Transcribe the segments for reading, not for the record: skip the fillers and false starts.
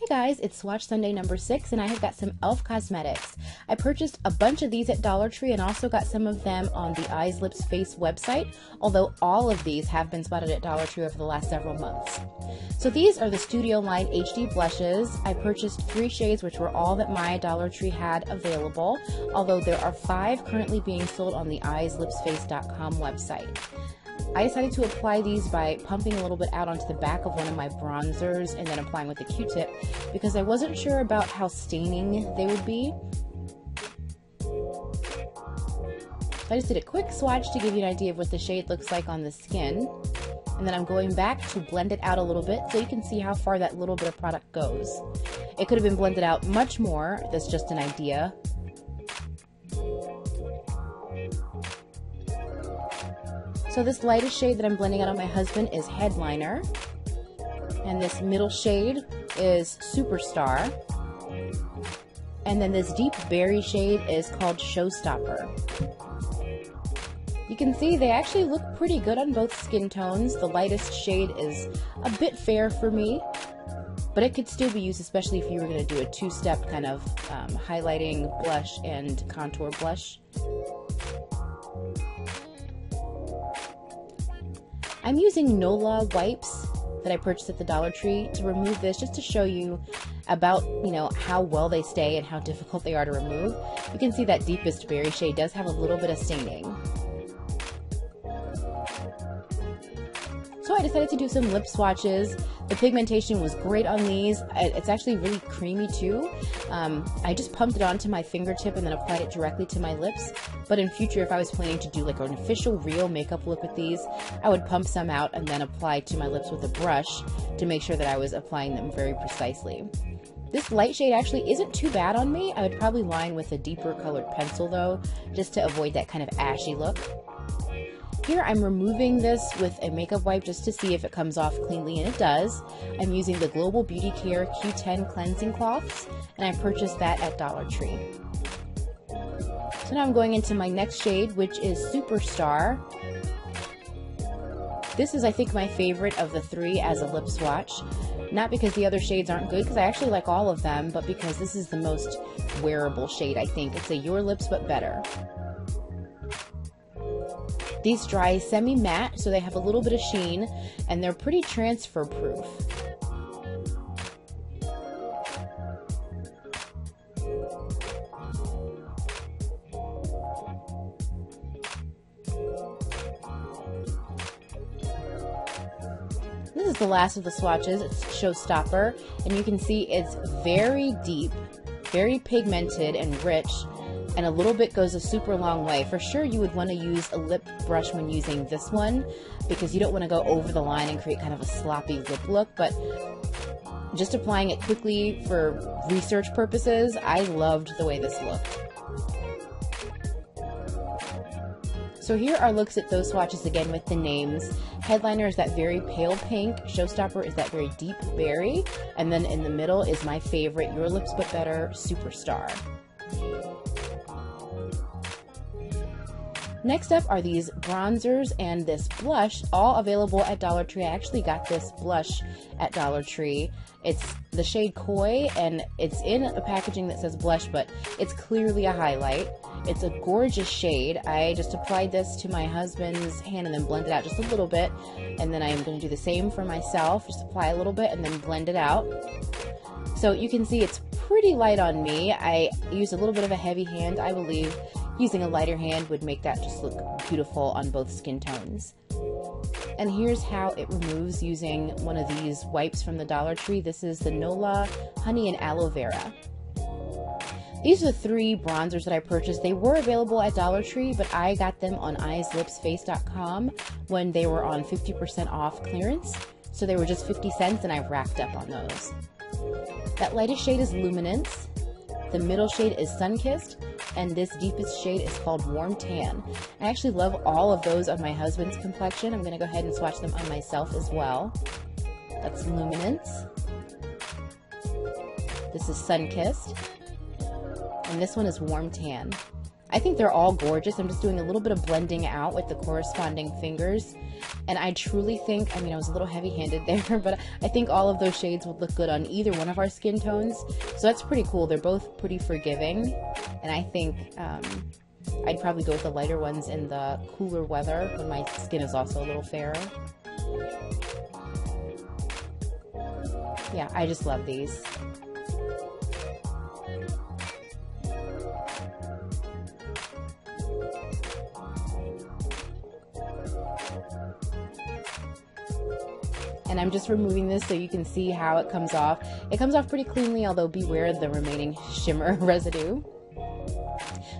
Hey guys, it's Swatch Sunday number 6 and I have got some e.l.f. cosmetics. I purchased a bunch of these at Dollar Tree and also got some of them on the Eyes, Lips, Face website, although all of these have been spotted at Dollar Tree over the last several months. So these are the Studio Line HD blushes. I purchased 3 shades, which were all that my Dollar Tree had available, although there are 5 currently being sold on the eyeslipsface.com website. I decided to apply these by pumping a little bit out onto the back of one of my bronzers and then applying with a Q-tip because I wasn't sure about how staining they would be. So I just did a quick swatch to give you an idea of what the shade looks like on the skin. And then I'm going back to blend it out a little bit so you can see how far that little bit of product goes. It could have been blended out much more. That's just an idea. So this lightest shade that I'm blending out on my husband is Headliner, and this middle shade is Superstar, and then this deep berry shade is called Showstopper. You can see they actually look pretty good on both skin tones. The lightest shade is a bit fair for me, but it could still be used, especially if you were going to do a two-step kind of highlighting blush and contour blush. I'm using Nola wipes that I purchased at the Dollar Tree to remove this, just to show you about, how well they stay and how difficult they are to remove. You can see that deepest berry shade does have a little bit of staining. So I decided to do some lip swatches. The pigmentation was great on these. It's actually really creamy too. I just pumped it onto my fingertip and then applied it directly to my lips. But in future, if I was planning to do like an official real makeup look with these, I would pump some out and then apply to my lips with a brush to make sure that I was applying them very precisely. This light shade actually isn't too bad on me. I would probably line with a deeper colored pencil though, just to avoid that kind of ashy look. Here I'm removing this with a makeup wipe just to see if it comes off cleanly, and it does. I'm using the Global Beauty Care Q10 cleansing cloths, and I purchased that at Dollar Tree. So now I'm going into my next shade, which is Superstar. This is, I think, my favorite of the 3 as a lip swatch. Not because the other shades aren't good, because I actually like all of them, but because this is the most wearable shade, I think. It's a Your Lips But Better. These dry semi-matte, so they have a little bit of sheen, and they're pretty transfer proof. This is the last of the swatches. It's Showstopper, and you can see it's very deep, very pigmented and rich, and a little bit goes a super long way. For sure you would want to use a lip brush when using this one because you don't want to go over the line and create kind of a sloppy lip look, but just applying it quickly for research purposes, I loved the way this looked. So here are looks at those swatches again with the names. Headliner is that very pale pink, Showstopper is that very deep berry, and then in the middle is my favorite, Your Lips But Better, Superstar. Next up are these bronzers and this blush, all available at Dollar Tree. I actually got this blush at Dollar Tree. It's the shade Koi, and it's in a packaging that says blush, but it's clearly a highlight. It's a gorgeous shade. I just applied this to my husband's hand and then blended out just a little bit, and then I'm going to do the same for myself. Just apply a little bit and then blend it out. So you can see it's pretty light on me. I used a little bit of a heavy hand, I believe. Using a lighter hand would make that just look beautiful on both skin tones. And here's how it removes using one of these wipes from the Dollar Tree. This is the Nola Honey and Aloe Vera. These are the 3 bronzers that I purchased. They were available at Dollar Tree, but I got them on eyeslipsface.com when they were on 50% off clearance. So they were just 50 cents and I racked up on those. That lightest shade is Luminance. The middle shade is Sunkissed, and this deepest shade is called Warm Tan. I actually love all of those on my husband's complexion. I'm going to go ahead and swatch them on myself as well. That's Luminance. This is Sunkissed. And this one is Warm Tan. I think they're all gorgeous. I'm just doing a little bit of blending out with the corresponding fingers. And I truly think, I mean, I was a little heavy-handed there, but I think all of those shades would look good on either one of our skin tones. So that's pretty cool. They're both pretty forgiving. And I think I'd probably go with the lighter ones in the cooler weather when my skin is also a little fairer. Yeah, I just love these. And I'm just removing this so you can see how it comes off. It comes off pretty cleanly, although beware of the remaining shimmer residue.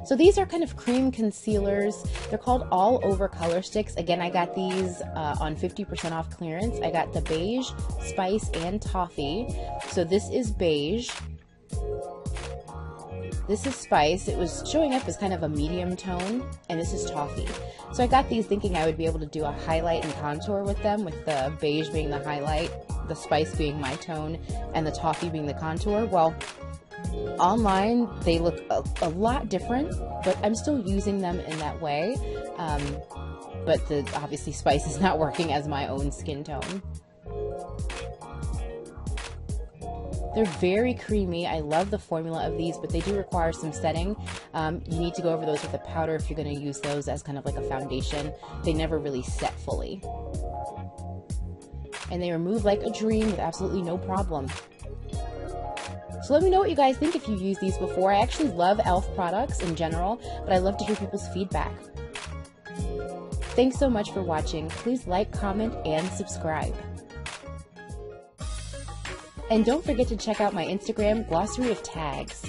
So these are kind of cream concealers. They're called all over color sticks. Again, I got these on 50% off clearance. I got the beige, spice, and toffee. So this is beige. This is spice. It was showing up as kind of a medium tone, and this is toffee. So I got these thinking I would be able to do a highlight and contour with them, with the beige being the highlight, the spice being my tone, and the toffee being the contour. Well, online they look a lot different, but I'm still using them in that way. But obviously spice is not working as my own skin tone. They're very creamy. I love the formula of these, but they do require some setting. You need to go over those with a powder if you're going to use those as kind of like a foundation. They never really set fully. And they remove like a dream with absolutely no problem. So let me know what you guys think if you've used these before. I actually love e.l.f. products in general, but I love to hear people's feedback. Thanks so much for watching. Please like, comment, and subscribe. And don't forget to check out my Instagram, Glossary of Tags.